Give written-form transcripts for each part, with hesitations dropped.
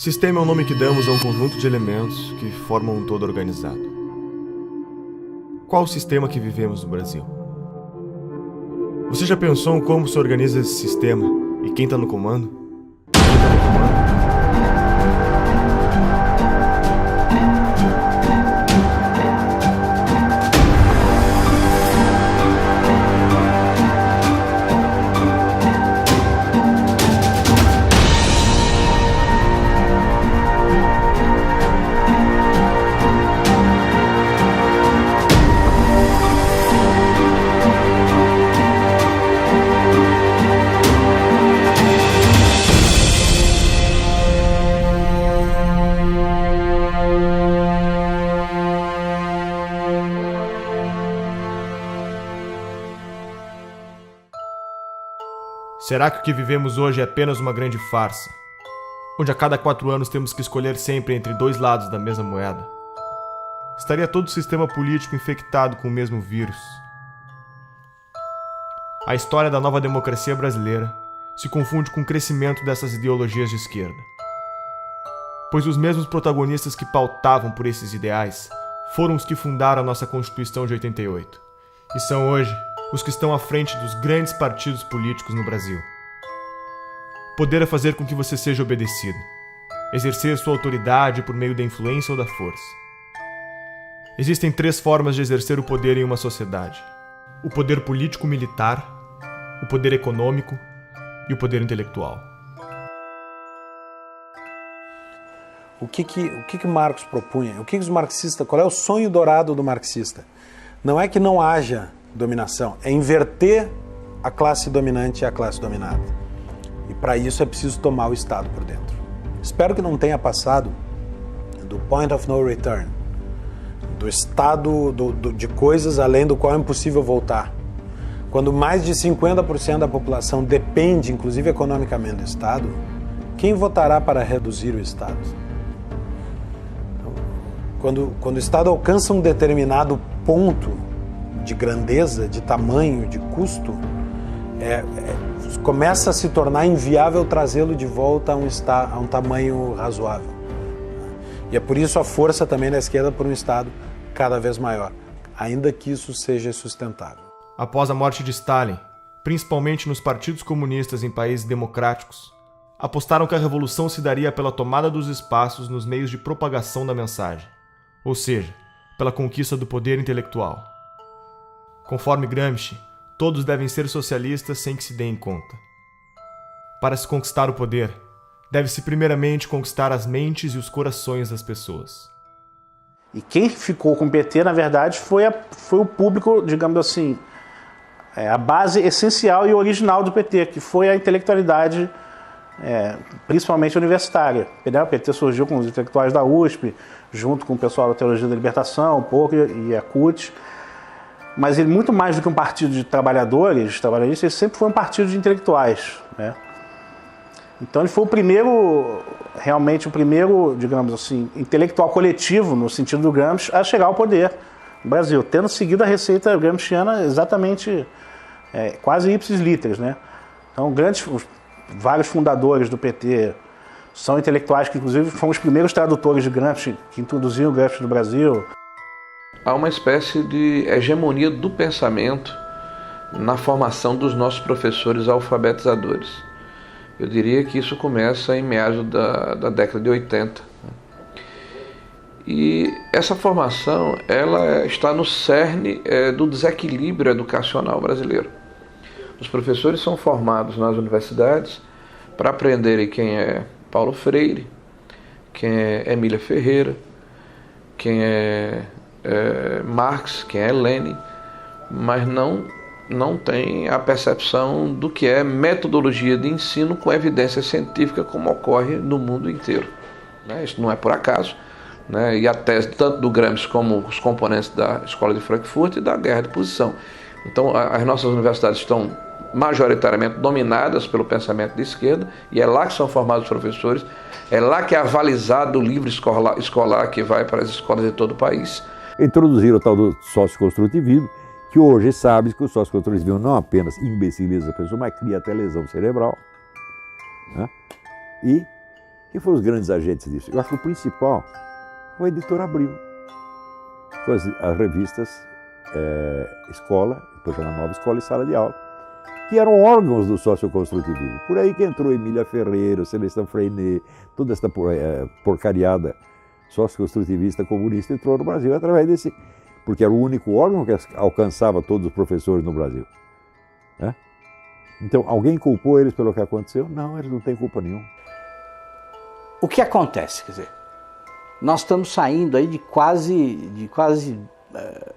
Sistema é o nome que damos a um conjunto de elementos que formam um todo organizado. Qual o sistema que vivemos no Brasil? Você já pensou em como se organiza esse sistema e quem está no comando? Será que o que vivemos hoje é apenas uma grande farsa, onde a cada 4 anos temos que escolher sempre entre 2 lados da mesma moeda? Estaria todo o sistema político infectado com o mesmo vírus? A história da nova democracia brasileira se confunde com o crescimento dessas ideologias de esquerda, pois os mesmos protagonistas que pautavam por esses ideais foram os que fundaram a nossa Constituição de 88, e são hoje os que estão à frente dos grandes partidos políticos no Brasil. Poder é fazer com que você seja obedecido, exercer sua autoridade por meio da influência ou da força. Existem 3 formas de exercer o poder em uma sociedade: o poder político-militar, o poder econômico e o poder intelectual. O que Marx propunha? O que os marxistas? Qual é o sonho dourado do marxista? Não é que não haja dominação, é inverter a classe dominante e a classe dominada. E para isso é preciso tomar o Estado por dentro. Espero que não tenha passado do point of no return, do estado de coisas além do qual é impossível voltar. Quando mais de 50% da população depende, inclusive economicamente, do Estado, quem votará para reduzir o Estado? Quando o Estado alcança um determinado ponto de grandeza, de tamanho, de custo, começa a se tornar inviável trazê-lo de volta a um tamanho razoável. E é por isso a força também da esquerda por um Estado cada vez maior, ainda que isso seja sustentável. Após a morte de Stalin, principalmente nos partidos comunistas em países democráticos, apostaram que a revolução se daria pela tomada dos espaços nos meios de propagação da mensagem, ou seja, pela conquista do poder intelectual. Conforme Gramsci, todos devem ser socialistas sem que se deem conta. Para se conquistar o poder, deve-se primeiramente conquistar as mentes e os corações das pessoas. E quem ficou com o PT, na verdade, foi o público, digamos assim, a base essencial e original do PT, que foi a intelectualidade, principalmente universitária. O PT surgiu com os intelectuais da USP, junto com o pessoal da Teologia da Libertação, um pouco, e a CUT. Mas ele, muito mais do que um partido de trabalhadores, ele sempre foi um partido de intelectuais, né? Então ele foi realmente o primeiro, digamos assim, intelectual coletivo, no sentido do Gramsci, a chegar ao poder no Brasil, tendo seguido a receita gramsciana exatamente, quase ipsis literis, né? Então vários fundadores do PT são intelectuais que, inclusive, foram os primeiros tradutores de Gramsci, que introduziram o Gramsci no Brasil. Há uma espécie de hegemonia do pensamento na formação dos nossos professores alfabetizadores. Eu diria que isso começa em meados da década de 80. E essa formação ela está no cerne do desequilíbrio educacional brasileiro. Os professores são formados nas universidades para aprenderem quem é Paulo Freire, quem é Emília Ferreira, quem é Marx, quem é Lenin, mas não tem a percepção do que é metodologia de ensino com evidência científica, como ocorre no mundo inteiro. Isso não é por acaso, e a tese tanto do Gramsci como os componentes da Escola de Frankfurt e da guerra de posição. Então as nossas universidades estão majoritariamente dominadas pelo pensamento de esquerda, e é lá que são formados os professores, é lá que é avalizado o livro escolar que vai para as escolas de todo o país. Introduziram o tal do socioconstrutivismo, que hoje sabe que o socioconstrutivismo não apenas imbeciliza a pessoa, mas cria até lesão cerebral, né? E Quem foram os grandes agentes disso? Eu acho que o principal foi a editora Abril, com as revistas Escola, depois era Nova Escola e Sala de Aula, que eram órgãos do socioconstrutivismo. Por aí que entrou Emília Ferreira, Celestão Freinet, toda essa porcariada socioconstrutivista comunista entrou no Brasil através desse, porque era o único órgão que alcançava todos os professores no Brasil. Né? Então, alguém culpou eles pelo que aconteceu? Não, eles não têm culpa nenhuma. O que acontece? Quer dizer, nós estamos saindo aí de quase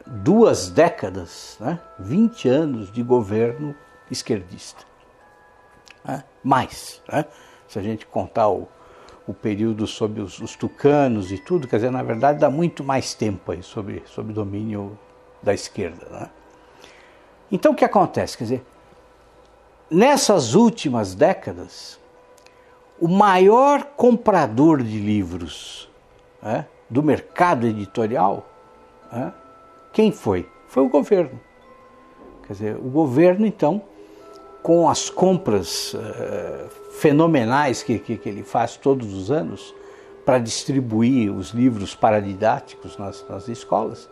2 décadas, né? 20 anos de governo esquerdista. Né? Mais, né? Se a gente contar o período sob os tucanos e tudo, quer dizer, na verdade dá muito mais tempo aí sob domínio da esquerda. Né? Então o que acontece? Quer dizer, nessas últimas décadas, o maior comprador de livros, né, do mercado editorial, né, quem foi? Foi o governo. Quer dizer, o governo, então, com as compras fenomenais que ele faz todos os anos para distribuir os livros paradidáticos nas escolas,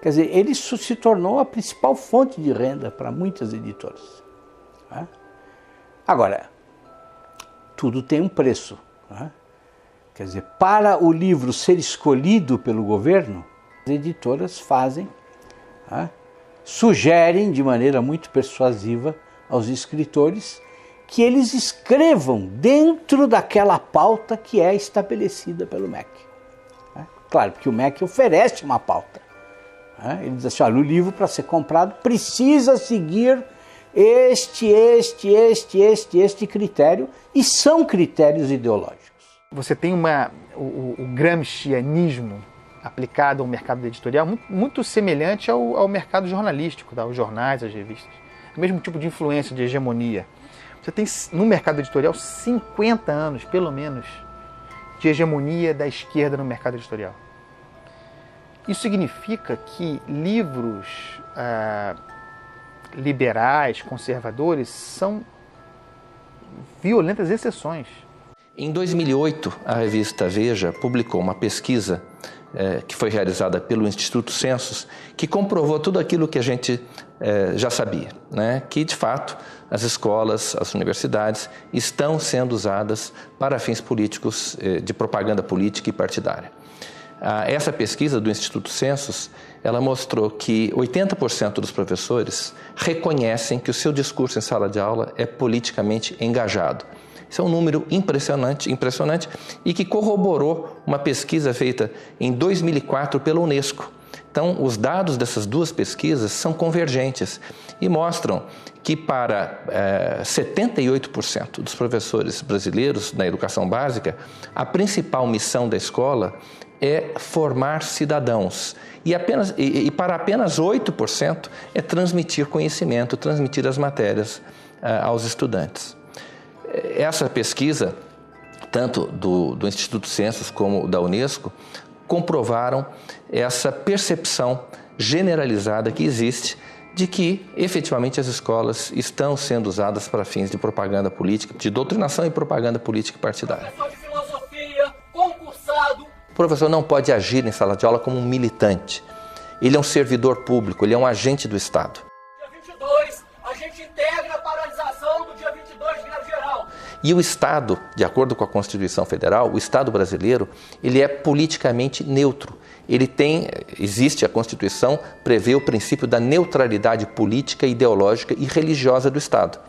quer dizer, ele se tornou a principal fonte de renda para muitas editoras. Né? Agora, tudo tem um preço. Né? Quer dizer, para o livro ser escolhido pelo governo, as editoras fazem, né, sugerem de maneira muito persuasiva aos escritores que eles escrevam dentro daquela pauta que é estabelecida pelo MEC. Né? Claro, porque o MEC oferece uma pauta. Né? Ele diz assim, olha, o livro para ser comprado precisa seguir este critério, e são critérios ideológicos. Você tem o gramscianismo aplicado ao mercado editorial muito semelhante ao mercado jornalístico, aos jornais, às revistas. O mesmo tipo de influência, de hegemonia. Você tem no mercado editorial 50 anos, pelo menos, de hegemonia da esquerda no mercado editorial. Isso significa que livros liberais, conservadores, são violentas exceções. Em 2008, a revista Veja publicou uma pesquisa que foi realizada pelo Instituto Census, que comprovou tudo aquilo que a gente já sabia, né? Que, de fato, as escolas, as universidades estão sendo usadas para fins políticos, de propaganda política e partidária. Essa pesquisa do Instituto Census, ela mostrou que 80% dos professores reconhecem que o seu discurso em sala de aula é politicamente engajado. Isso é um número impressionante e que corroborou uma pesquisa feita em 2004 pela Unesco. Então, os dados dessas duas pesquisas são convergentes e mostram que para 78% dos professores brasileiros na educação básica, a principal missão da escola é formar cidadãos. E para apenas 8% é transmitir conhecimento, transmitir as matérias aos estudantes. Essa pesquisa, tanto do Instituto Census como da Unesco, comprovaram essa percepção generalizada que existe de que, efetivamente, as escolas estão sendo usadas para fins de propaganda política, de doutrinação e propaganda política partidária. Professor de filosofia, concursado. O professor não pode agir em sala de aula como um militante. Ele é um servidor público, ele é um agente do Estado. Dia 22, a gente integra a paralisação do dia 22 de greve geral. E o Estado, de acordo com a Constituição Federal, o Estado brasileiro, ele é politicamente neutro. Existe a Constituição, prevê o princípio da neutralidade política, ideológica e religiosa do Estado.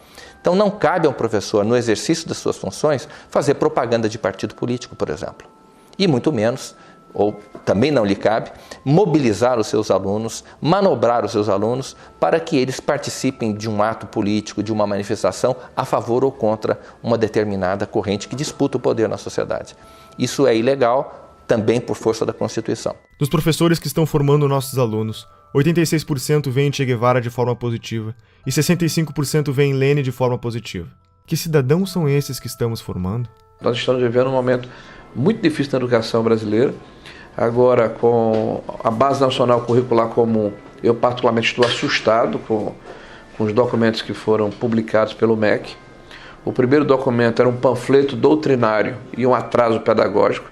Então não cabe ao professor, no exercício das suas funções, fazer propaganda de partido político, por exemplo. E muito menos, ou também não lhe cabe, mobilizar os seus alunos, manobrar os seus alunos para que eles participem de um ato político, de uma manifestação a favor ou contra uma determinada corrente que disputa o poder na sociedade. Isso é ilegal, também por força da Constituição. Dos professores que estão formando nossos alunos, 86% veem Che Guevara de forma positiva e 65% veem Lênin de forma positiva. Que cidadãos são esses que estamos formando? Nós estamos vivendo um momento muito difícil na educação brasileira. Agora, com a Base Nacional Curricular Comum, eu particularmente estou assustado com os documentos que foram publicados pelo MEC, O primeiro documento era um panfleto doutrinário e um atraso pedagógico.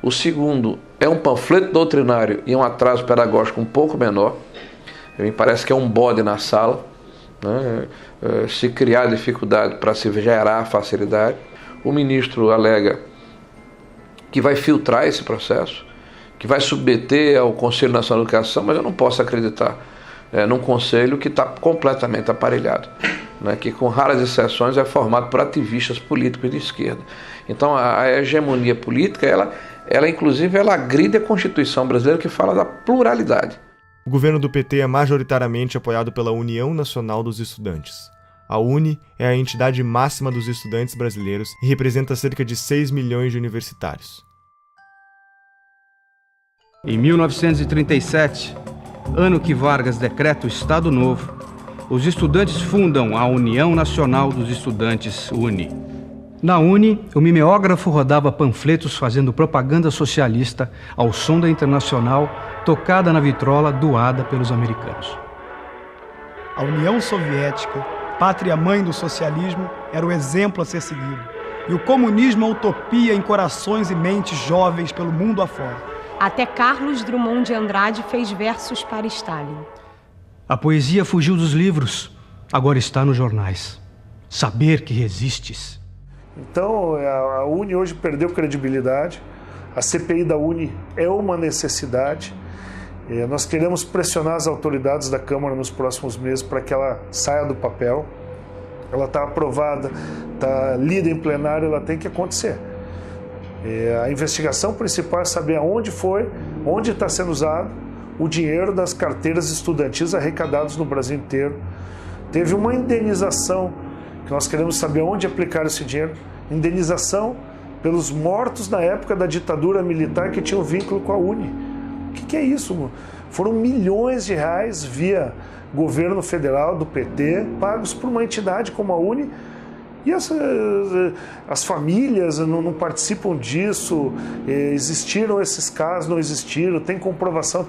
O segundo é um panfleto doutrinário e um atraso pedagógico um pouco menor. Me parece que é um bode na sala, né? Se criar dificuldade para se gerar facilidade. O ministro alega que vai filtrar esse processo, que vai submeter ao Conselho Nacional de Educação, mas eu não posso acreditar num conselho que está completamente aparelhado, né, que com raras exceções é formado por ativistas políticos de esquerda. Então a hegemonia política, ela inclusive ela agride a Constituição brasileira, que fala da pluralidade. O governo do PT é majoritariamente apoiado pela União Nacional dos Estudantes. A UNE é a entidade máxima dos estudantes brasileiros e representa cerca de 6 milhões de universitários. Em 1937, ano que Vargas decreta o Estado Novo, os estudantes fundam a União Nacional dos Estudantes, UNE. Na UNE, o mimeógrafo rodava panfletos fazendo propaganda socialista ao som da Internacional, tocada na vitrola doada pelos americanos. A União Soviética, pátria-mãe do socialismo, era o exemplo a ser seguido. E o comunismo a utopia em corações e mentes jovens pelo mundo afora. Até Carlos Drummond de Andrade fez versos para Stalin. A poesia fugiu dos livros, agora está nos jornais. Saber que resistes. Então, a UNE hoje perdeu credibilidade. A CPI da UNE é uma necessidade. Nós queremos pressionar as autoridades da Câmara nos próximos meses para que ela saia do papel. Ela está aprovada, está lida em plenário, ela tem que acontecer. A investigação principal é saber aonde foi, onde está sendo usado o dinheiro das carteiras estudantis arrecadadas no Brasil inteiro. Teve uma indenização, que nós queremos saber onde aplicar esse dinheiro, indenização pelos mortos na época da ditadura militar que tinham vínculo com a UNE. O que é isso? Foram milhões de reais via governo federal do PT, pagos por uma entidade como a UNE, e as famílias não participam disso. Existiram esses casos, não existiram, tem comprovação,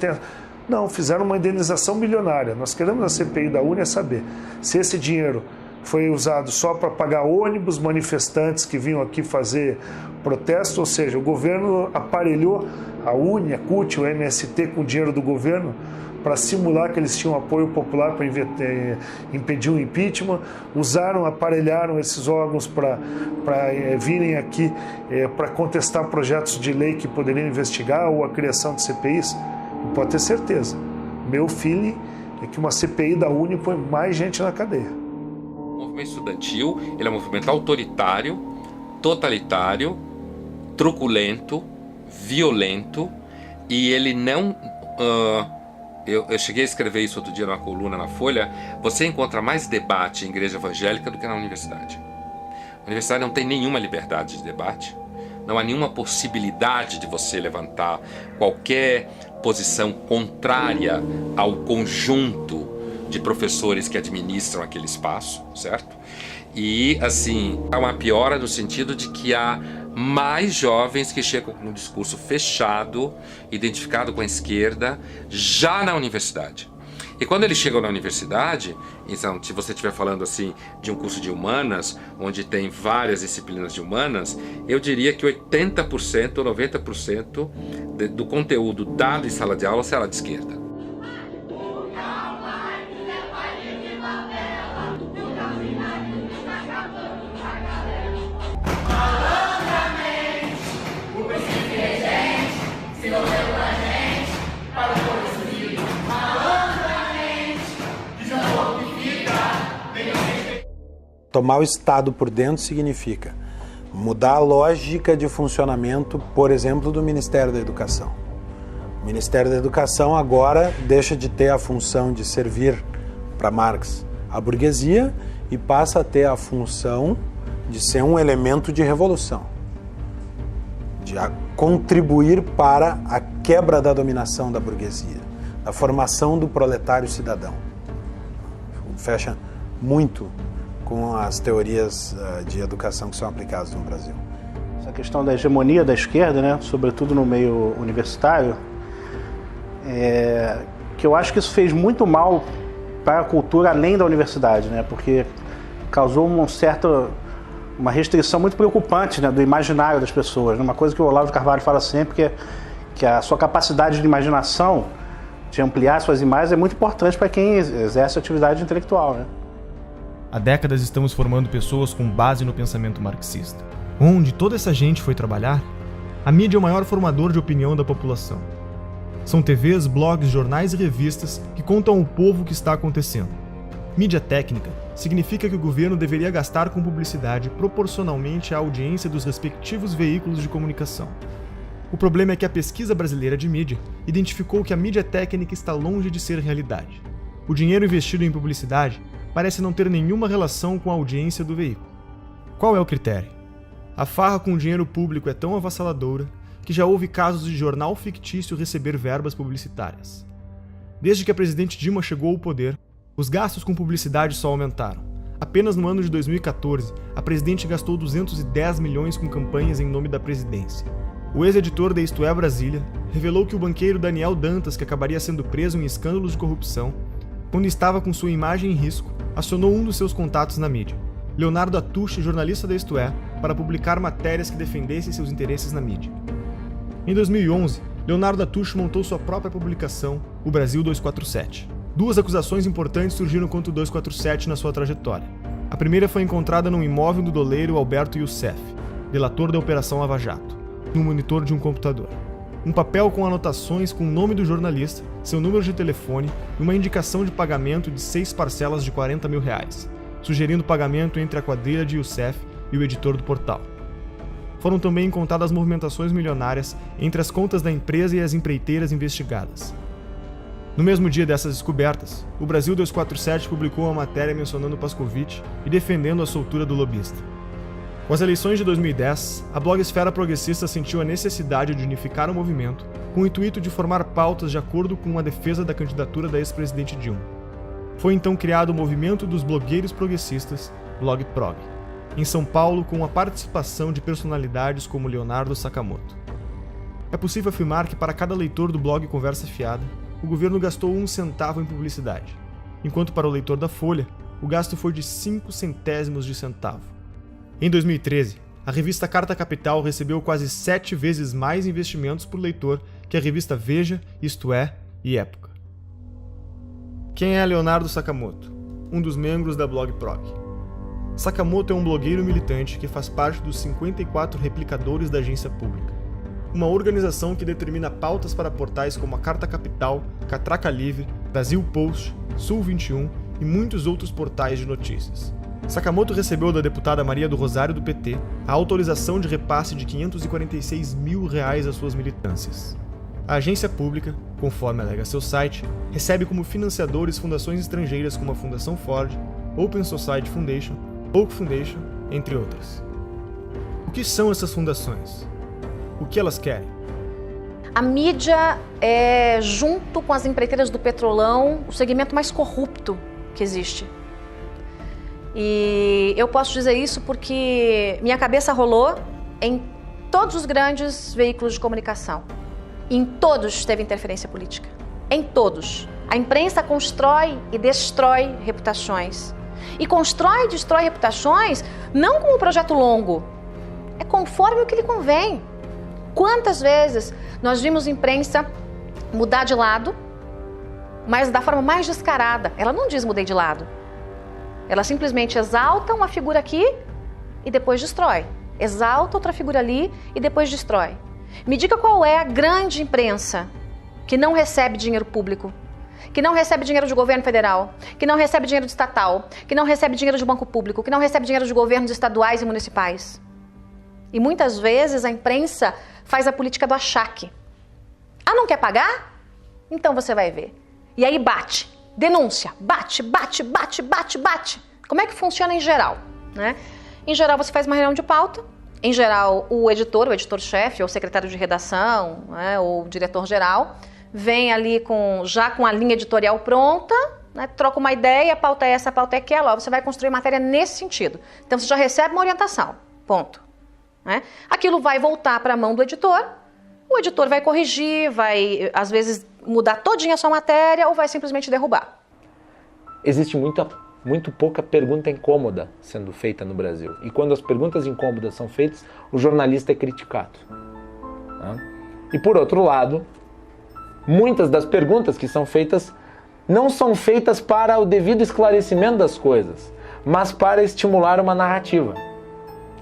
não, fizeram uma indenização milionária. Nós queremos na CPI da UNE saber se esse dinheiro foi usado só para pagar ônibus, manifestantes que vinham aqui fazer protesto, ou seja, o governo aparelhou a UNE, a CUT, o MST com o dinheiro do governo para simular que eles tinham apoio popular para impedir o impeachment, aparelharam esses órgãos para virem aqui para contestar projetos de lei que poderiam investigar ou a criação de CPIs. Pode ter certeza. Meu feeling é que uma CPI da UNE põe mais gente na cadeia. O movimento estudantil ele é um movimento autoritário, totalitário, truculento, violento, e ele não... Eu cheguei a escrever isso outro dia numa coluna na Folha. Você encontra mais debate em igreja evangélica do que na universidade. A universidade não tem nenhuma liberdade de debate. Não há nenhuma possibilidade de você levantar qualquer posição contrária ao conjunto de professores que administram aquele espaço, certo? E, assim, há uma piora no sentido de que há mais jovens que chegam com um discurso fechado, identificado com a esquerda, já na universidade. E quando eles chegam na universidade, então, se você estiver falando assim de um curso de humanas, onde tem várias disciplinas de humanas, eu diria que 80% ou 90% do conteúdo dado em sala de aula será de esquerda. Tomar o Estado por dentro significa mudar a lógica de funcionamento, por exemplo, do Ministério da Educação. O Ministério da Educação agora deixa de ter a função de servir para Marx a burguesia e passa a ter a função de ser um elemento de revolução, de contribuir para a quebra da dominação da burguesia, da formação do proletário cidadão. Fecha muito com as teorias de educação que são aplicadas no Brasil. Essa questão da hegemonia da esquerda, né, sobretudo no meio universitário, que eu acho que isso fez muito mal para a cultura além da universidade, né, porque causou um certo uma restrição muito preocupante, né, do imaginário das pessoas. Uma coisa que o Olavo de Carvalho fala sempre, que a sua capacidade de imaginação, de ampliar suas imagens, é muito importante para quem exerce atividade intelectual, né? Há décadas estamos formando pessoas com base no pensamento marxista. Onde toda essa gente foi trabalhar? A mídia é o maior formador de opinião da população. São TVs, blogs, jornais e revistas que contam ao povo o que está acontecendo. Mídia técnica significa que o governo deveria gastar com publicidade proporcionalmente à audiência dos respectivos veículos de comunicação. O problema é que a pesquisa brasileira de mídia identificou que a mídia técnica está longe de ser realidade. O dinheiro investido em publicidade parece não ter nenhuma relação com a audiência do veículo. Qual é o critério? A farra com o dinheiro público é tão avassaladora que já houve casos de jornal fictício receber verbas publicitárias. Desde que a presidente Dilma chegou ao poder, os gastos com publicidade só aumentaram. Apenas no ano de 2014, a presidente gastou 210 milhões com campanhas em nome da presidência. O ex-editor da Isto É Brasília revelou que o banqueiro Daniel Dantas, que acabaria sendo preso em escândalos de corrupção, quando estava com sua imagem em risco, acionou um dos seus contatos na mídia, Leonardo Atush, jornalista da Isto É, para publicar matérias que defendessem seus interesses na mídia. Em 2011, Leonardo Atush montou sua própria publicação, o Brasil 247. Duas acusações importantes surgiram contra o 247 na sua trajetória. A primeira foi encontrada num imóvel do doleiro Alberto Youssef, delator da Operação Lava Jato, no monitor de um computador. Um papel com anotações com o nome do jornalista, seu número de telefone e uma indicação de pagamento de 6 parcelas de R$40 mil, sugerindo pagamento entre a quadrilha de Youssef e o editor do portal. Foram também encontradas movimentações milionárias entre as contas da empresa e as empreiteiras investigadas. No mesmo dia dessas descobertas, o Brasil 247 publicou uma matéria mencionando Pascovitch e defendendo a soltura do lobista. Com as eleições de 2010, a blogosfera progressista sentiu a necessidade de unificar o movimento com o intuito de formar pautas de acordo com a defesa da candidatura da ex-presidente Dilma. Foi então criado o movimento dos blogueiros progressistas, BlogProg, em São Paulo, com a participação de personalidades como Leonardo Sakamoto. É possível afirmar que para cada leitor do blog Conversa Fiada, o governo gastou 1 centavo em publicidade, enquanto para o leitor da Folha, o gasto foi de 5 centésimos de centavo. Em 2013, a revista Carta Capital recebeu quase 7 vezes mais investimentos por leitor que a revista Veja, Isto É e Época. Quem é Leonardo Sakamoto? Um dos membros da BlogProg. Sakamoto é um blogueiro militante que faz parte dos 54 replicadores da agência pública, uma organização que determina pautas para portais como a Carta Capital, Catraca Livre, Brasil Post, Sul 21 e muitos outros portais de notícias. Sakamoto recebeu da deputada Maria do Rosário do PT a autorização de repasse de R$546 mil às suas militâncias. A agência pública, conforme alega seu site, recebe como financiadores fundações estrangeiras como a Fundação Ford, Open Society Foundation, Oak Foundation, entre outras. O que são essas fundações? O que elas querem? A mídia é, junto com as empreiteiras do petrolão, o segmento mais corrupto que existe. E eu posso dizer isso porque minha cabeça rolou em todos os grandes veículos de comunicação. Em todos teve interferência política. Em todos. A imprensa constrói e destrói reputações. E constrói e destrói reputações não como um projeto longo. É conforme o que lhe convém. Quantas vezes nós vimos imprensa mudar de lado, mas da forma mais descarada. Ela não diz mudei de lado. Ela simplesmente exalta uma figura aqui e depois destrói. Exalta outra figura ali e depois destrói. Me diga qual é a grande imprensa que não recebe dinheiro público, que não recebe dinheiro de governo federal, que não recebe dinheiro de estatal, que não recebe dinheiro de banco público, que não recebe dinheiro de governos estaduais e municipais. E muitas vezes a imprensa faz a política do achaque. Ah, não quer pagar? Então você vai ver. E aí bate. Denúncia, bate. Como é que funciona em geral, né? Em geral você faz uma reunião de pauta, em geral o editor-chefe, ou secretário de redação, né, ou diretor-geral, vem ali já com a linha editorial pronta, né, troca uma ideia, a pauta é essa, a pauta é aquela, ó, você vai construir matéria nesse sentido. Então você já recebe uma orientação, ponto. Né? Aquilo vai voltar para a mão do editor, o editor vai corrigir, vai às vezes mudar todinha a sua matéria ou vai simplesmente derrubar. Existe muita muito pouca pergunta incômoda sendo feita no Brasil. E quando as perguntas incômodas são feitas, o jornalista é criticado. E por outro lado, muitas das perguntas que são feitas não são feitas para o devido esclarecimento das coisas, mas para estimular uma narrativa.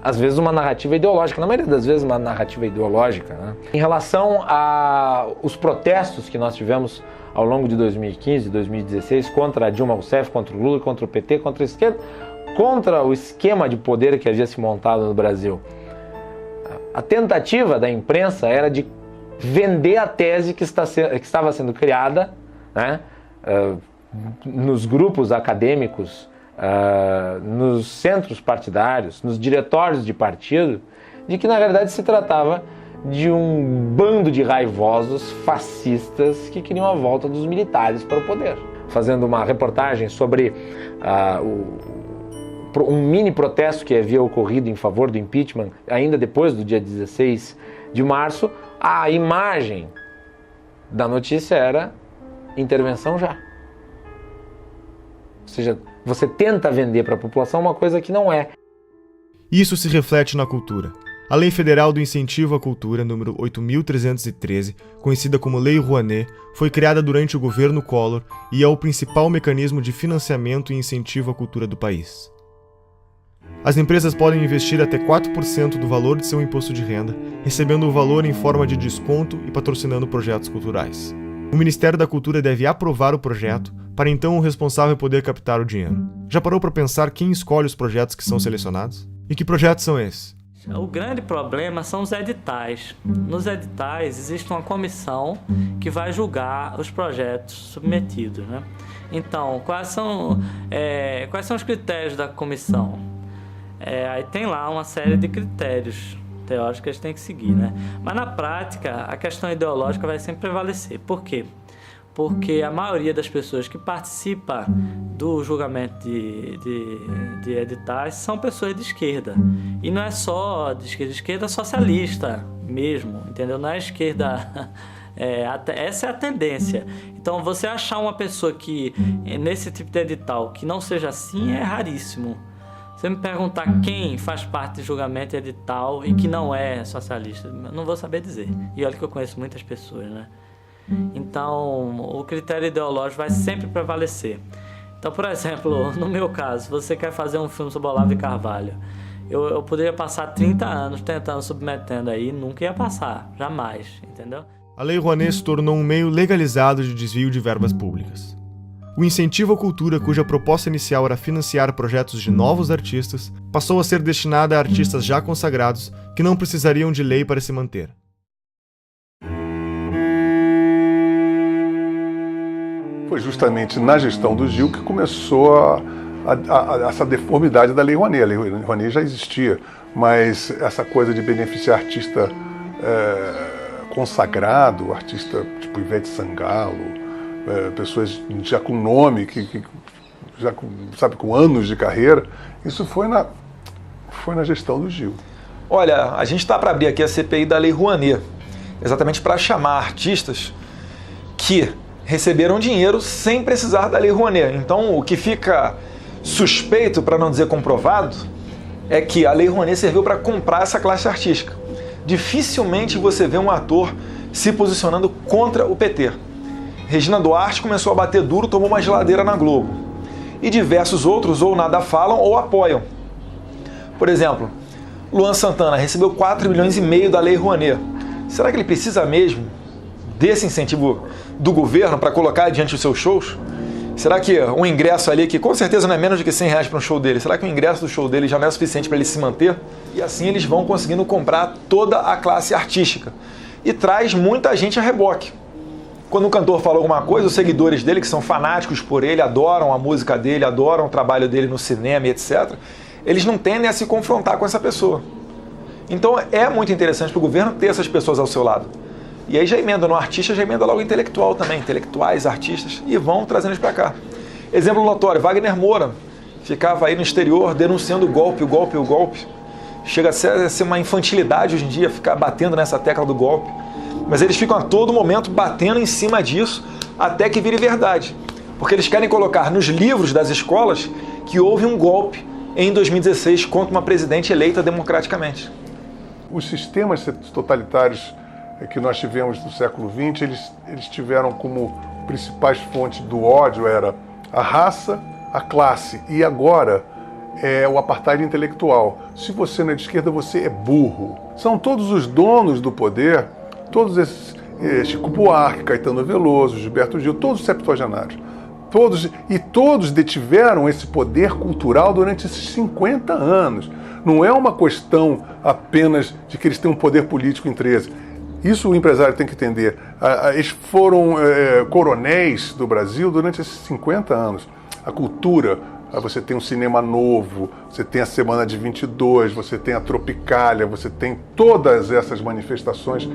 Às vezes uma narrativa ideológica, na maioria das vezes uma narrativa ideológica. Né? Em relação aos protestos que nós tivemos ao longo de 2015 e 2016 contra a Dilma Rousseff, contra o Lula, contra o PT, contra a esquerda, contra o esquema de poder que havia se montado no Brasil. A tentativa da imprensa era de vender a tese que estava sendo criada, né, nos grupos acadêmicos, nos centros partidários, nos diretórios de partido, de que na verdade se tratava de um bando de raivosos fascistas que queriam a volta dos militares para o poder. Fazendo uma reportagem sobre um mini protesto que havia ocorrido em favor do impeachment, ainda depois do dia 16 de março, a imagem da notícia era intervenção já. Ou seja, você tenta vender para a população uma coisa que não é. Isso se reflete na cultura. A Lei Federal do Incentivo à Cultura, número 8.313, conhecida como Lei Rouanet, foi criada durante o governo Collor e é o principal mecanismo de financiamento e incentivo à cultura do país. As empresas podem investir até 4% do valor de seu imposto de renda, recebendo o valor em forma de desconto e patrocinando projetos culturais. O Ministério da Cultura deve aprovar o projeto, para então o responsável poder captar o dinheiro. Já parou para pensar quem escolhe os projetos que são selecionados? E que projetos são esses? O grande problema são os editais. Nos editais existe uma comissão que vai julgar os projetos submetidos, né? Então, quais são os critérios da comissão? Aí tem lá uma série de critérios teóricos que eles têm que seguir, né? Mas na prática, a questão ideológica vai sempre prevalecer. Por quê? Porque a maioria das pessoas que participa do julgamento de editais são pessoas de esquerda. E não é só de esquerda socialista mesmo, entendeu? Não é esquerda... essa é a tendência. Então, você achar uma pessoa que, nesse tipo de edital, que não seja assim, é raríssimo. Você me perguntar quem faz parte de julgamento edital e que não é socialista, eu não vou saber dizer. E olha que eu conheço muitas pessoas, né? Então, o critério ideológico vai sempre prevalecer. Então, por exemplo, no meu caso, você quer fazer um filme sobre Olavo de Carvalho. Eu poderia passar 30 anos tentando, submetendo aí, nunca ia passar, jamais, entendeu? A Lei Rouanet se tornou um meio legalizado de desvio de verbas públicas. O incentivo à cultura, cuja proposta inicial era financiar projetos de novos artistas, passou a ser destinada a artistas já consagrados que não precisariam de lei para se manter. Foi justamente na gestão do Gil que começou essa deformidade da Lei Rouanet. A Lei Rouanet já existia, mas essa coisa de beneficiar artista consagrado, artista tipo Ivete Sangalo, pessoas já com nome, já com anos de carreira, isso foi na gestão do Gil. Olha, a gente está para abrir aqui a CPI da Lei Rouanet, exatamente para chamar artistas que receberam dinheiro sem precisar da Lei Rouanet. Então, o que fica suspeito, para não dizer comprovado, é que a Lei Rouanet serviu para comprar essa classe artística. Dificilmente você vê um ator se posicionando contra o PT. Regina Duarte começou a bater duro, tomou uma geladeira na Globo. E diversos outros ou nada falam ou apoiam. Por exemplo, Luan Santana recebeu 4,5 milhões da Lei Rouanet. Será que ele precisa mesmo desse incentivo do governo para colocar diante dos seus shows? Será que um ingresso ali, que com certeza não é menos de que R$100 para um show dele, será que o ingresso do show dele já não é suficiente para ele se manter? E assim eles vão conseguindo comprar toda a classe artística. E traz muita gente a reboque. Quando um cantor fala alguma coisa, os seguidores dele, que são fanáticos por ele, adoram a música dele, adoram o trabalho dele no cinema e etc., eles não tendem a se confrontar com essa pessoa. Então é muito interessante para o governo ter essas pessoas ao seu lado. E aí já emenda no artista, já emenda logo intelectual também, intelectuais, artistas, e vão trazendo eles para cá. Exemplo notório, Wagner Moura ficava aí no exterior denunciando o golpe. Chega a ser uma infantilidade hoje em dia ficar batendo nessa tecla do golpe. Mas eles ficam a todo momento batendo em cima disso até que vire verdade. Porque eles querem colocar nos livros das escolas que houve um golpe em 2016 contra uma presidente eleita democraticamente. Os sistemas totalitários que nós tivemos no século XX, eles tiveram como principais fontes do ódio era a raça, a classe e agora é o apartheid intelectual. Se você não é de esquerda, você é burro. São todos os donos do poder, todos esses, Chico Buarque, Caetano Veloso, Gilberto Gil, todos septuagenários. Todos detiveram esse poder cultural durante esses 50 anos. Não é uma questão apenas de que eles têm um poder político em 13. Isso o empresário tem que entender. Eles foram coronéis do Brasil durante esses 50 anos. A cultura, você tem um cinema novo, você tem a Semana de 22, você tem a Tropicália, você tem todas essas manifestações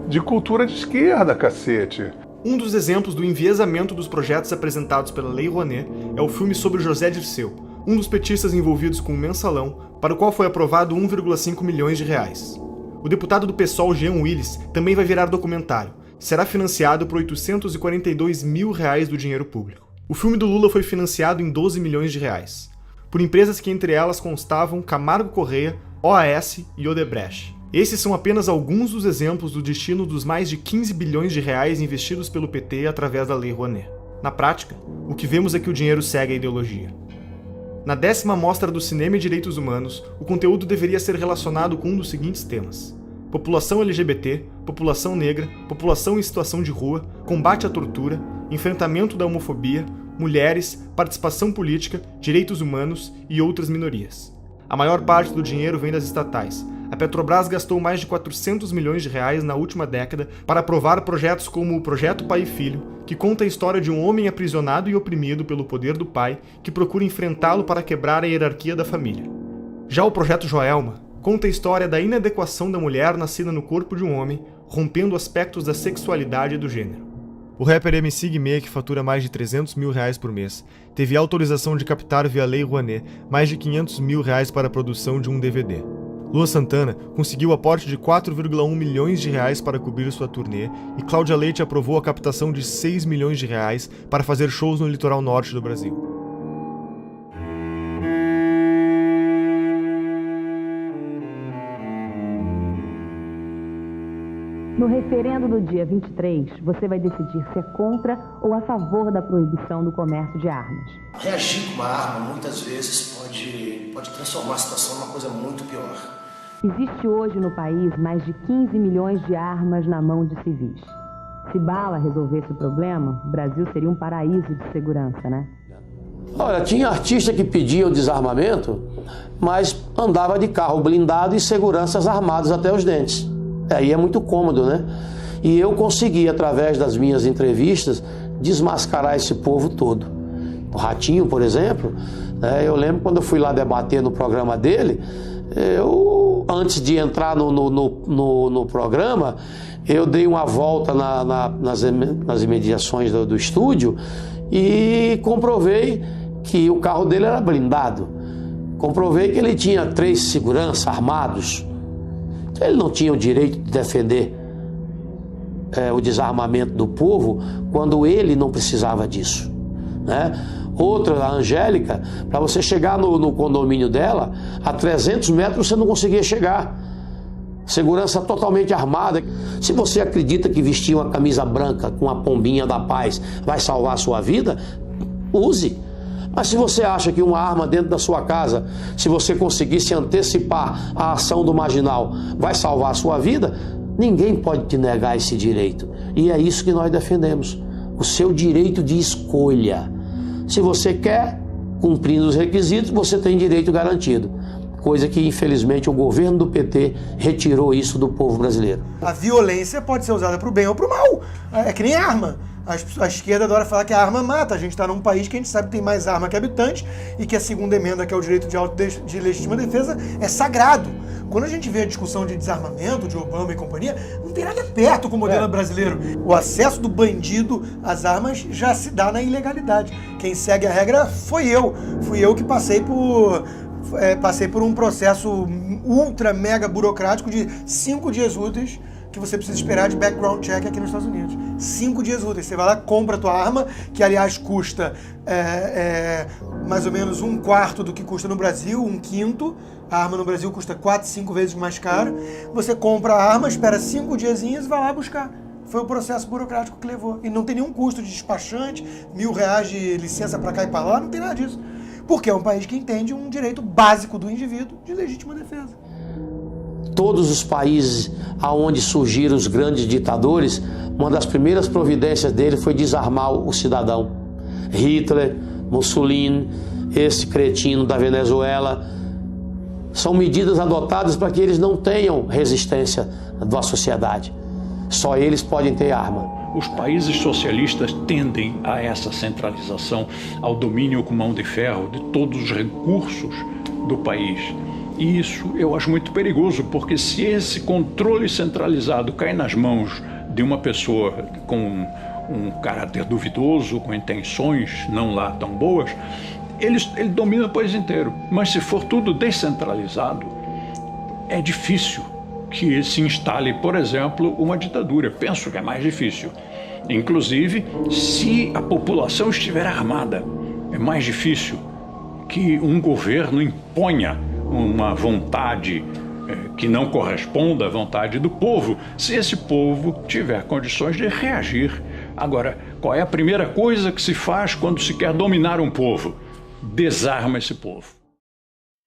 de cultura de esquerda, cacete. Um dos exemplos do enviesamento dos projetos apresentados pela Lei Rouanet é o filme sobre José Dirceu, um dos petistas envolvidos com o mensalão, para o qual foi aprovado 1,5 milhões de reais. O deputado do PSOL, Jean Willis, também vai virar documentário. Será financiado por 842 mil reais do dinheiro público. O filme do Lula foi financiado em 12 milhões de reais, por empresas que entre elas constavam Camargo Correia, OAS e Odebrecht. Esses são apenas alguns dos exemplos do destino dos mais de 15 bilhões de reais investidos pelo PT através da Lei Rouanet. Na prática, o que vemos é que o dinheiro segue a ideologia. Na 10ª Mostra do Cinema e Direitos Humanos, o conteúdo deveria ser relacionado com um dos seguintes temas: população LGBT, população negra, população em situação de rua, combate à tortura, enfrentamento da homofobia, mulheres, participação política, direitos humanos e outras minorias. A maior parte do dinheiro vem das estatais. A Petrobras gastou mais de 400 milhões de reais na última década para aprovar projetos como o Projeto Pai e Filho, que conta a história de um homem aprisionado e oprimido pelo poder do pai, que procura enfrentá-lo para quebrar a hierarquia da família. Já o Projeto Joelma conta a história da inadequação da mulher nascida no corpo de um homem, rompendo aspectos da sexualidade e do gênero. O rapper MC Guimê, que fatura mais de 300 mil reais por mês, teve autorização de captar via Lei Rouanet mais de 500 mil reais para a produção de um DVD. Luan Santana conseguiu aporte de 4,1 milhões de reais para cobrir sua turnê e Cláudia Leite aprovou a captação de 6 milhões de reais para fazer shows no litoral norte do Brasil. No referendo do dia 23, você vai decidir se é contra ou a favor da proibição do comércio de armas. Reagir com uma arma, muitas vezes, pode transformar a situação numa coisa muito pior. Existe hoje no país mais de 15 milhões de armas na mão de civis. Se bala resolvesse o problema, o Brasil seria um paraíso de segurança, né? Olha, tinha artista que pedia o desarmamento, mas andava de carro blindado e seguranças armados até os dentes. Aí é muito cômodo, né? E eu consegui, através das minhas entrevistas, desmascarar esse povo todo. O Ratinho, por exemplo, eu lembro quando eu fui lá debater no programa dele, antes de entrar no programa, eu dei uma volta nas imediações do estúdio e comprovei que o carro dele era blindado. Comprovei que ele tinha 3 seguranças armados. Ele não tinha o direito de defender o desarmamento do povo quando ele não precisava disso, né? Outra, a Angélica, para você chegar no condomínio dela, a 300 metros você não conseguia chegar. Segurança totalmente armada. Se você acredita que vestir uma camisa branca com a pombinha da paz vai salvar a sua vida, use. Mas se você acha que uma arma dentro da sua casa, se você conseguir se antecipar à ação do marginal, vai salvar a sua vida, ninguém pode te negar esse direito. E é isso que nós defendemos, o seu direito de escolha. Se você quer, cumprindo os requisitos, você tem direito garantido. Coisa que, infelizmente, o governo do PT retirou isso do povo brasileiro. A violência pode ser usada para o bem ou para o mal. É que nem arma. A esquerda adora falar que a arma mata. A gente está num país que a gente sabe que tem mais arma que habitante e que a segunda emenda, que é o direito de legítima defesa, é sagrado. Quando a gente vê a discussão de desarmamento, de Obama e companhia, não tem nada perto com o modelo brasileiro. O acesso do bandido às armas já se dá na ilegalidade. Quem segue a regra foi eu. Fui eu que passei por um processo ultra mega burocrático de 5 dias úteis que você precisa esperar de background check aqui nos Estados Unidos. 5 dias úteis. Você vai lá, compra a tua arma, que aliás custa mais ou menos 1/4 do que custa no Brasil, 1/5. A arma no Brasil custa 4, 5 vezes mais caro. Você compra a arma, espera 5 diazinhos e vai lá buscar. Foi o processo burocrático que levou. E não tem nenhum custo de despachante, R$1.000 de licença para cá e para lá, não tem nada disso. Porque é um país que entende um direito básico do indivíduo de legítima defesa. Todos os países aonde surgiram os grandes ditadores, uma das primeiras providências dele foi desarmar o cidadão. Hitler, Mussolini, esse cretino da Venezuela, são medidas adotadas para que eles não tenham resistência da sociedade. Só eles podem ter arma. Os países socialistas tendem a essa centralização, ao domínio com mão de ferro de todos os recursos do país. E isso eu acho muito perigoso, porque se esse controle centralizado cai nas mãos de uma pessoa com um caráter duvidoso, com intenções não lá tão boas, ele domina o país inteiro. Mas se for tudo descentralizado, é difícil que se instale, por exemplo, uma ditadura. Penso que é mais difícil. Inclusive, se a população estiver armada, é mais difícil que um governo imponha uma vontade que não corresponda à vontade do povo, se esse povo tiver condições de reagir. Agora, qual é a primeira coisa que se faz quando se quer dominar um povo? Desarma esse povo.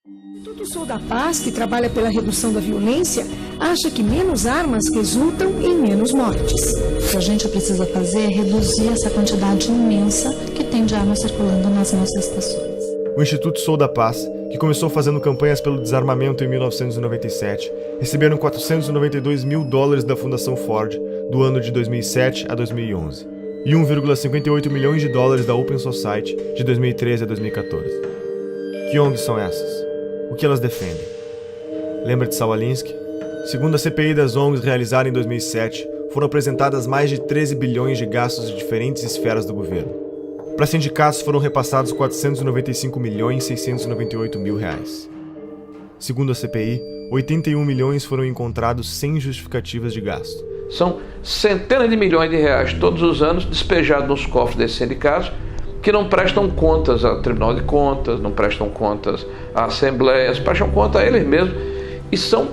O Instituto Sou da Paz, que trabalha pela redução da violência, acha que menos armas resultam em menos mortes. O que a gente precisa fazer é reduzir essa quantidade imensa que tem de armas circulando nas nossas estações. O Instituto Sou da Paz, que começou fazendo campanhas pelo desarmamento em 1997, receberam $492 mil da Fundação Ford do ano de 2007 a 2011 e $1,58 milhões da Open Society de 2013 a 2014. Que ONGs são essas? O que elas defendem? Lembra de Saul Alinsky? Segundo a CPI das ONGs realizada em 2007, foram apresentadas mais de 13 bilhões de gastos de diferentes esferas do governo. Para sindicatos foram repassados R$495.698.000. Segundo a CPI, 81 milhões foram encontrados sem justificativas de gasto. São centenas de milhões de reais todos os anos despejados nos cofres desses sindicatos que não prestam contas ao Tribunal de Contas, não prestam contas à Assembleia, prestam conta a eles mesmos.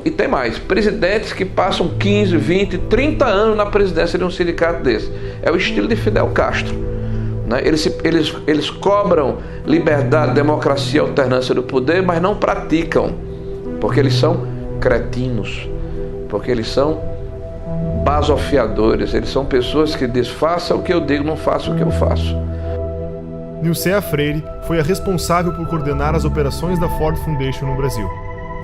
E tem mais, presidentes que passam 15, 20, 30 anos na presidência de um sindicato desse. É o estilo de Fidel Castro. Né? Eles cobram liberdade, democracia, alternância do poder, mas não praticam, porque eles são cretinos, porque eles são basofiadores, eles são pessoas que dizem, faça o que eu digo, não faça o que eu faço. Nilcea Freire foi a responsável por coordenar as operações da Ford Foundation no Brasil.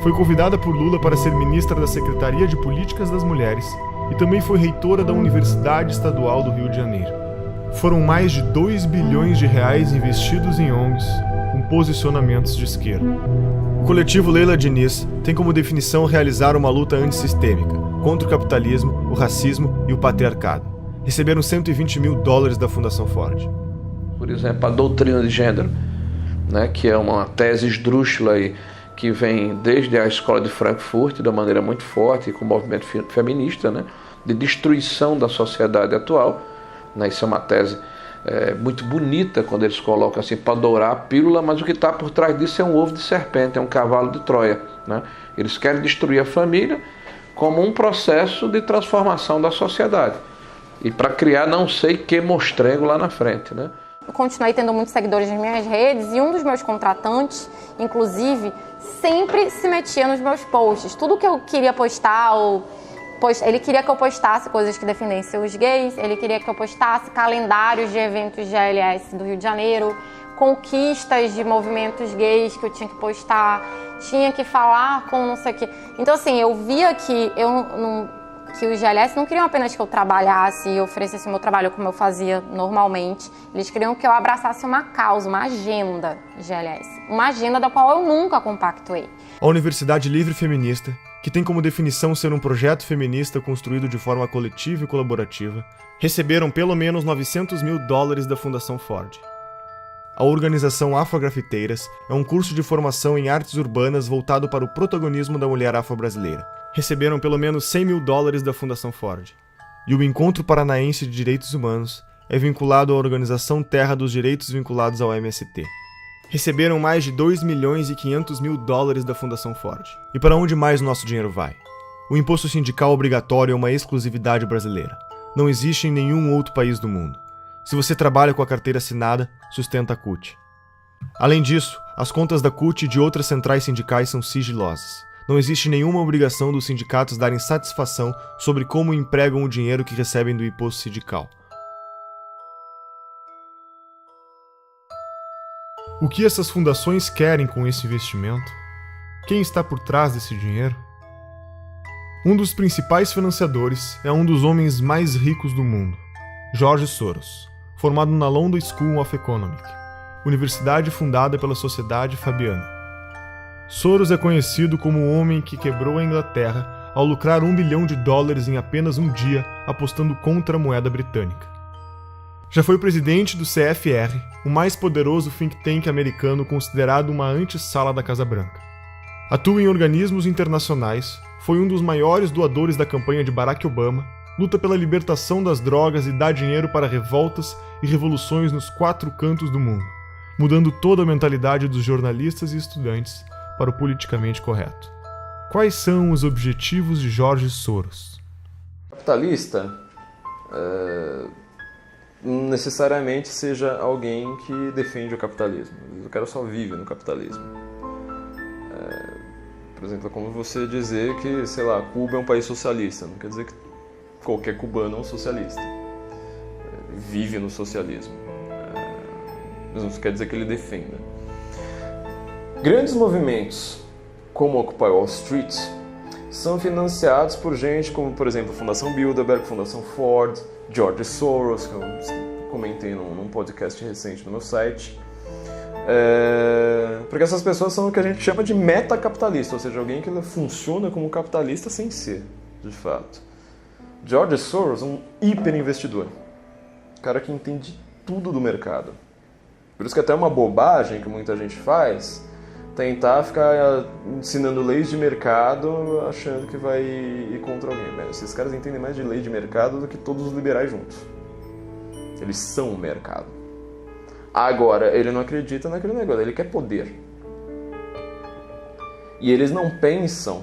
Foi convidada por Lula para ser ministra da Secretaria de Políticas das Mulheres e também foi reitora da Universidade Estadual do Rio de Janeiro. Foram mais de 2 bilhões de reais investidos em ONGs com posicionamentos de esquerda. O coletivo Leila Diniz tem como definição realizar uma luta antissistêmica contra o capitalismo, o racismo e o patriarcado. Receberam $120 mil da Fundação Ford. Por exemplo, a doutrina de gênero, né, que é uma tese esdrúxula aí, que vem desde a escola de Frankfurt, de uma maneira muito forte, com o movimento feminista, né, de destruição da sociedade atual. Né, isso é uma tese muito bonita, quando eles colocam assim, para dourar a pílula, mas o que está por trás disso é um ovo de serpente, é um cavalo de Troia. Né? Eles querem destruir a família como um processo de transformação da sociedade. E para criar não sei que mostrengo lá na frente, né? Eu continuei tendo muitos seguidores nas minhas redes e um dos meus contratantes, inclusive, sempre se metia nos meus posts. Tudo que eu queria postar, ele queria que eu postasse coisas que defendessem os gays, ele queria que eu postasse calendários de eventos de ALS do Rio de Janeiro, conquistas de movimentos gays que eu tinha que postar, tinha que falar com não sei o quê. Então, assim, eu via que que os GLS não queriam apenas que eu trabalhasse e oferecesse o meu trabalho como eu fazia normalmente. Eles queriam que eu abraçasse uma causa, uma agenda GLS. Uma agenda da qual eu nunca compactuei. A Universidade Livre Feminista, que tem como definição ser um projeto feminista construído de forma coletiva e colaborativa, receberam pelo menos $900 mil da Fundação Ford. A organização Afrografiteiras é um curso de formação em artes urbanas voltado para o protagonismo da mulher afro-brasileira. receberam pelo menos $100 mil da Fundação Ford. E o Encontro Paranaense de Direitos Humanos é vinculado à Organização Terra dos Direitos vinculados ao MST. Receberam mais de $2.500.000 da Fundação Ford. E para onde mais o nosso dinheiro vai? O imposto sindical obrigatório é uma exclusividade brasileira. Não existe em nenhum outro país do mundo. Se você trabalha com a carteira assinada, sustenta a CUT. Além disso, as contas da CUT e de outras centrais sindicais são sigilosas. Não existe nenhuma obrigação dos sindicatos darem satisfação sobre como empregam o dinheiro que recebem do imposto sindical. O que essas fundações querem com esse investimento? Quem está por trás desse dinheiro? Um dos principais financiadores é um dos homens mais ricos do mundo, George Soros, formado na London School of Economics, universidade fundada pela Sociedade Fabiana. Soros é conhecido como o homem que quebrou a Inglaterra ao lucrar $1 bilhão em apenas um dia apostando contra a moeda britânica. Já foi presidente do CFR, o mais poderoso think tank americano considerado uma antessala da Casa Branca. Atua em organismos internacionais, foi um dos maiores doadores da campanha de Barack Obama, luta pela libertação das drogas e dá dinheiro para revoltas e revoluções nos 4 cantos do mundo, mudando toda a mentalidade dos jornalistas e estudantes para o politicamente correto. Quais são os objetivos de George Soros? Capitalista não necessariamente seja alguém que defende o capitalismo. O cara só vive no capitalismo. Por exemplo, é como você dizer que, sei lá, Cuba é um país socialista. Não quer dizer que qualquer cubano é um socialista. Vive no socialismo. Mas não quer dizer que ele defenda. Grandes movimentos, como Occupy Wall Street, são financiados por gente como, por exemplo, Fundação Bilderberg, Fundação Ford, George Soros, que eu comentei num podcast recente no meu site. Porque essas pessoas são o que a gente chama de metacapitalista, ou seja, alguém que funciona como capitalista sem ser, de fato. George Soros é um hiperinvestidor, cara que entende tudo do mercado. Por isso que até é uma bobagem que muita gente faz, tentar ficar ensinando leis de mercado achando que vai ir contra alguém. Esses caras entendem mais de lei de mercado do que todos os liberais juntos. Eles são o mercado. Agora, ele não acredita naquele negócio, ele quer poder. E eles não pensam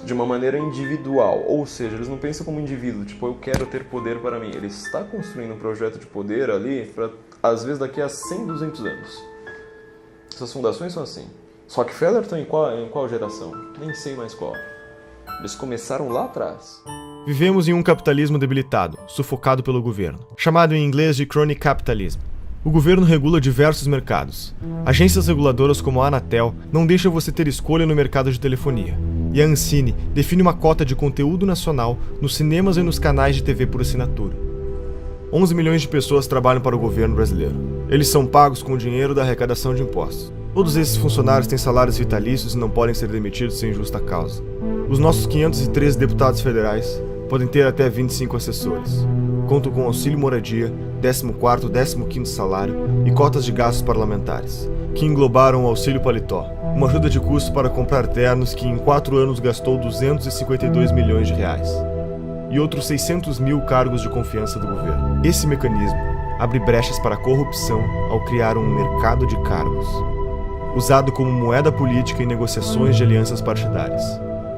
de uma maneira individual, ou seja, eles não pensam como indivíduo, tipo, eu quero ter poder para mim. Ele está construindo um projeto de poder ali, para, às vezes, daqui a 100, 200 anos. Essas fundações são assim. Rockefeller está em qual geração? Nem sei mais qual. Eles começaram lá atrás. Vivemos em um capitalismo debilitado, sufocado pelo governo, chamado em inglês de crony capitalism. O governo regula diversos mercados. Agências reguladoras como a Anatel não deixam você ter escolha no mercado de telefonia. E a Ancine define uma cota de conteúdo nacional nos cinemas e nos canais de TV por assinatura. 11 milhões de pessoas trabalham para o governo brasileiro. Eles são pagos com o dinheiro da arrecadação de impostos. Todos esses funcionários têm salários vitalícios e não podem ser demitidos sem justa causa. Os nossos 513 deputados federais podem ter até 25 assessores. Contam com auxílio moradia, 14º, 15º salário e cotas de gastos parlamentares, que englobaram o auxílio paletó, uma ajuda de custo para comprar ternos que em 4 anos gastou R$252 milhões. E outros 600 mil cargos de confiança do governo. Esse mecanismo abre brechas para a corrupção ao criar um mercado de cargos, usado como moeda política em negociações de alianças partidárias.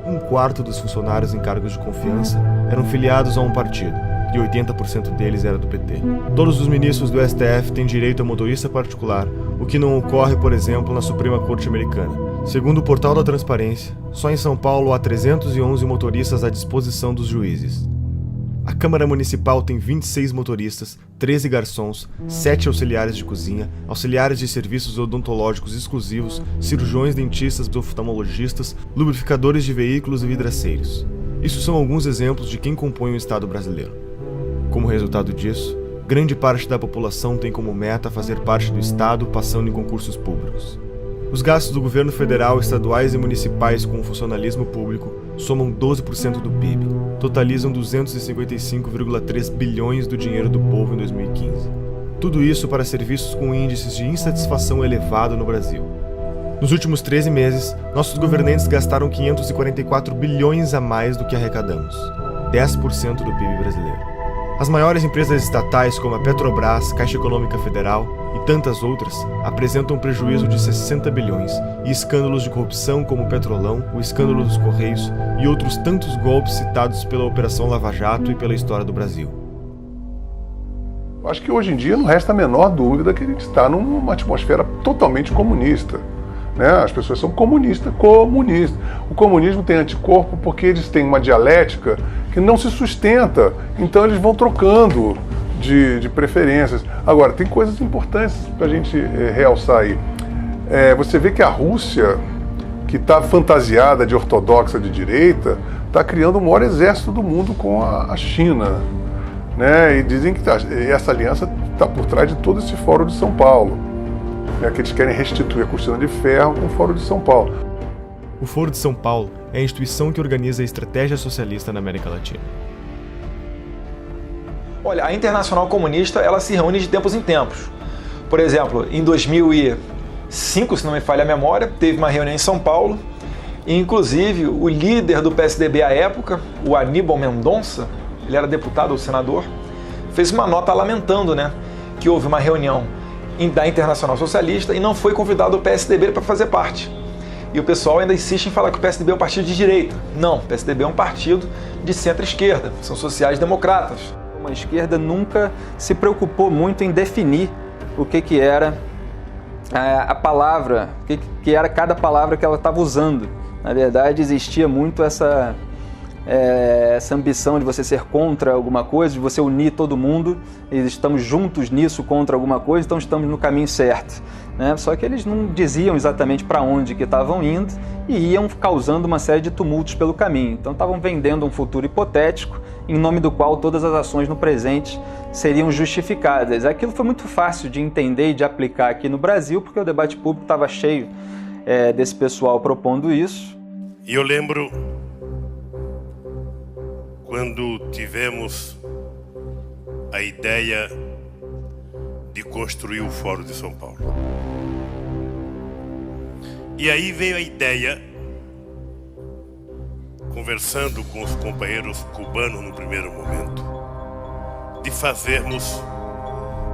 1/4 dos funcionários em cargos de confiança eram filiados a um partido, e 80% deles era do PT. Todos os ministros do STF têm direito a motorista particular, o que não ocorre, por exemplo, na Suprema Corte Americana. Segundo o Portal da Transparência, só em São Paulo há 311 motoristas à disposição dos juízes. A Câmara Municipal tem 26 motoristas, 13 garçons, 7 auxiliares de cozinha, auxiliares de serviços odontológicos exclusivos, cirurgiões, dentistas, oftalmologistas, lubrificadores de veículos e vidraceiros. Isso são alguns exemplos de quem compõe o Estado brasileiro. Como resultado disso, grande parte da população tem como meta fazer parte do Estado passando em concursos públicos. Os gastos do governo federal, estaduais e municipais com o funcionalismo público somam 12% do PIB, totalizam 255,3 bilhões do dinheiro do povo em 2015. Tudo isso para serviços com índices de insatisfação elevado no Brasil. Nos últimos 13 meses, nossos governantes gastaram 544 bilhões a mais do que arrecadamos, 10% do PIB brasileiro. As maiores empresas estatais, como a Petrobras, Caixa Econômica Federal e tantas outras, apresentam prejuízo de 60 bilhões e escândalos de corrupção como o Petrolão, o escândalo dos Correios e outros tantos golpes citados pela Operação Lava Jato e pela história do Brasil. Acho que hoje em dia não resta a menor dúvida que a gente está numa atmosfera totalmente comunista. Né? As pessoas são comunistas. O comunismo tem anticorpo porque eles têm uma dialética que não se sustenta. Então eles vão trocando de preferências. Agora, tem coisas importantes para a gente realçar aí. Você vê que a Rússia, que está fantasiada de ortodoxa de direita, está criando o maior exército do mundo com a China. Né? E dizem que essa aliança está por trás de todo esse Fórum de São Paulo. Que eles querem restituir a cortina de ferro com o Fórum de São Paulo. O Foro de São Paulo é a instituição que organiza a estratégia socialista na América Latina. Olha, a Internacional Comunista ela se reúne de tempos em tempos. Por exemplo, em 2005, se não me falha a memória, teve uma reunião em São Paulo e, inclusive, o líder do PSDB à época, o Aníbal Mendonça, ele era deputado ou senador, fez uma nota lamentando, né, que houve uma reunião da Internacional Socialista e não foi convidado o PSDB para fazer parte. E o pessoal ainda insiste em falar que o PSDB é um partido de direita. Não, o PSDB é um partido de centro-esquerda, são sociais-democratas. A esquerda nunca se preocupou muito em definir o que era a palavra, o que era cada palavra que ela estava usando. Na verdade, existia muito essa ambição de você ser contra alguma coisa, de você unir todo mundo, e estamos juntos nisso contra alguma coisa, então estamos no caminho certo. Né? Só que eles não diziam exatamente para onde que estavam indo e iam causando uma série de tumultos pelo caminho. Então estavam vendendo um futuro hipotético em nome do qual todas as ações no presente seriam justificadas. Aquilo foi muito fácil de entender e de aplicar aqui no Brasil, porque o debate público estava cheio desse pessoal propondo isso. E eu lembro quando tivemos a ideia de construir o Fórum de São Paulo. E aí veio a ideia, conversando com os companheiros cubanos no primeiro momento, de fazermos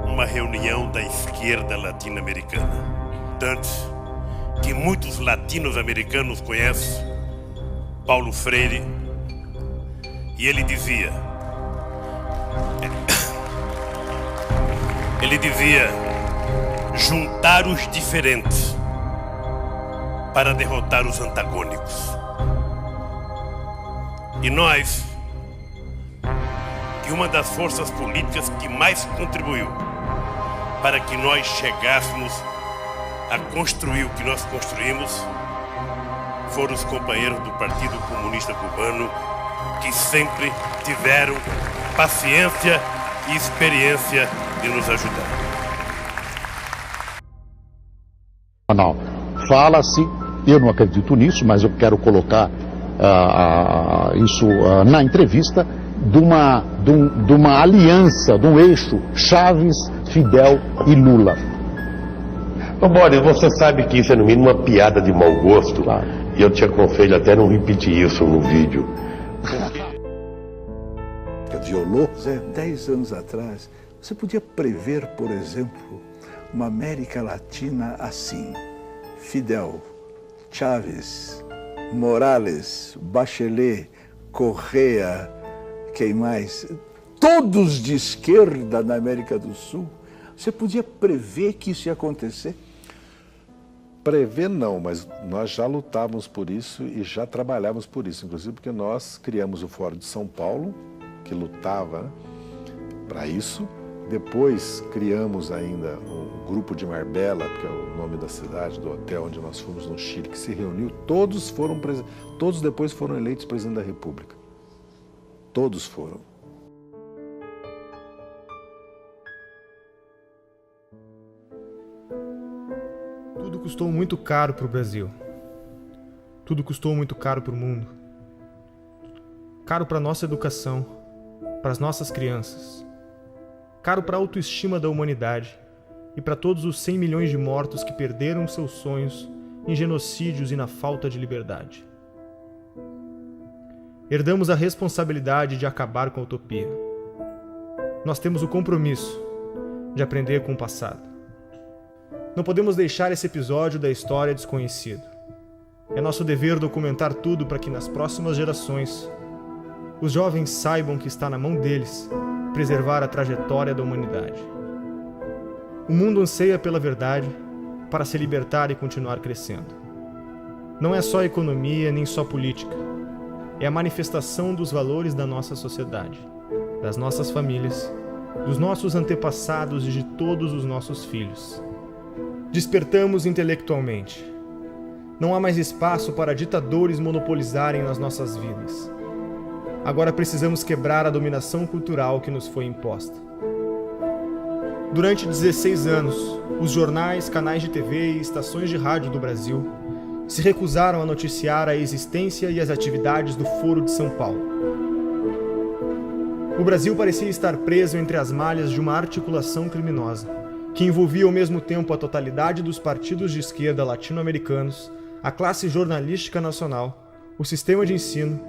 uma reunião da esquerda latino-americana. Tanto que muitos latinos-americanos conhecem Paulo Freire, e ele dizia, juntar os diferentes para derrotar os antagônicos. E nós, que uma das forças políticas que mais contribuiu para que nós chegássemos a construir o que nós construímos, foram os companheiros do Partido Comunista Cubano, que sempre tiveram paciência e experiência de nos ajudar. Não, fala-se, eu não acredito nisso, mas eu quero colocar isso na entrevista, de uma aliança, de um eixo Chaves, Fidel e Lula. Ô Boris, você sabe que isso é no mínimo uma piada de mau gosto, claro. E eu te aconselho até não repetir isso no vídeo. Violou, 10 anos atrás, você podia prever, por exemplo, uma América Latina assim: Fidel, Chávez, Morales, Bachelet, Correa, quem mais? Todos de esquerda na América do Sul. Você podia prever que isso ia acontecer? Prever não, mas nós já lutávamos por isso e já trabalhávamos por isso, inclusive porque nós criamos o Fórum de São Paulo, que lutava para isso. Depois criamos ainda um grupo de Marbella, que é o nome da cidade, do hotel onde nós fomos no Chile, que se reuniu. Todos depois foram eleitos presidente da República. Todos foram. Tudo custou muito caro para o Brasil. Tudo custou muito caro para o mundo. Caro para a nossa educação, para as nossas crianças. Caro para a autoestima da humanidade e para todos os 100 milhões de mortos que perderam seus sonhos em genocídios e na falta de liberdade. Herdamos a responsabilidade de acabar com a utopia. Nós temos o compromisso de aprender com o passado. Não podemos deixar esse episódio da história desconhecido. É nosso dever documentar tudo para que nas próximas gerações os jovens saibam que está na mão deles preservar a trajetória da humanidade. O mundo anseia pela verdade para se libertar e continuar crescendo. Não é só economia nem só política. É a manifestação dos valores da nossa sociedade, das nossas famílias, dos nossos antepassados e de todos os nossos filhos. Despertamos intelectualmente. Não há mais espaço para ditadores monopolizarem nas nossas vidas. Agora precisamos quebrar a dominação cultural que nos foi imposta. Durante 16 anos, os jornais, canais de TV e estações de rádio do Brasil se recusaram a noticiar a existência e as atividades do Foro de São Paulo. O Brasil parecia estar preso entre as malhas de uma articulação criminosa, que envolvia ao mesmo tempo a totalidade dos partidos de esquerda latino-americanos, a classe jornalística nacional, o sistema de ensino,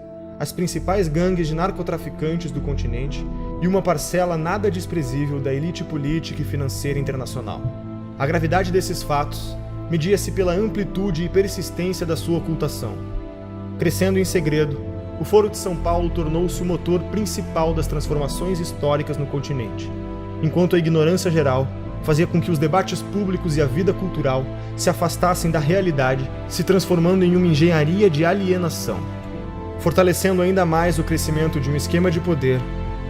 as principais gangues de narcotraficantes do continente e uma parcela nada desprezível da elite política e financeira internacional. A gravidade desses fatos media-se pela amplitude e persistência da sua ocultação. Crescendo em segredo, o Foro de São Paulo tornou-se o motor principal das transformações históricas no continente, enquanto a ignorância geral fazia com que os debates públicos e a vida cultural se afastassem da realidade, se transformando em uma engenharia de alienação, fortalecendo ainda mais o crescimento de um esquema de poder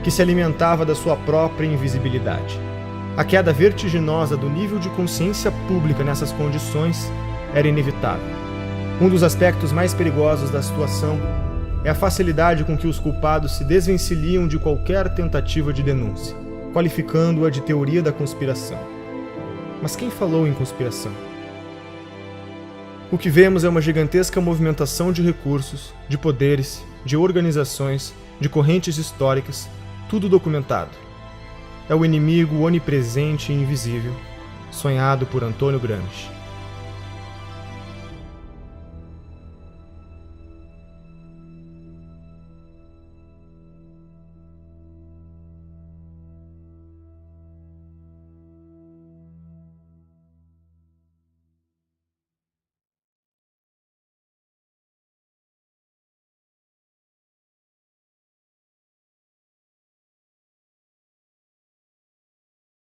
que se alimentava da sua própria invisibilidade. A queda vertiginosa do nível de consciência pública nessas condições era inevitável. Um dos aspectos mais perigosos da situação é a facilidade com que os culpados se desvencilham de qualquer tentativa de denúncia, qualificando-a de teoria da conspiração. Mas quem falou em conspiração? O que vemos é uma gigantesca movimentação de recursos, de poderes, de organizações, de correntes históricas, tudo documentado. É o inimigo onipresente e invisível, sonhado por Antônio Gramsci.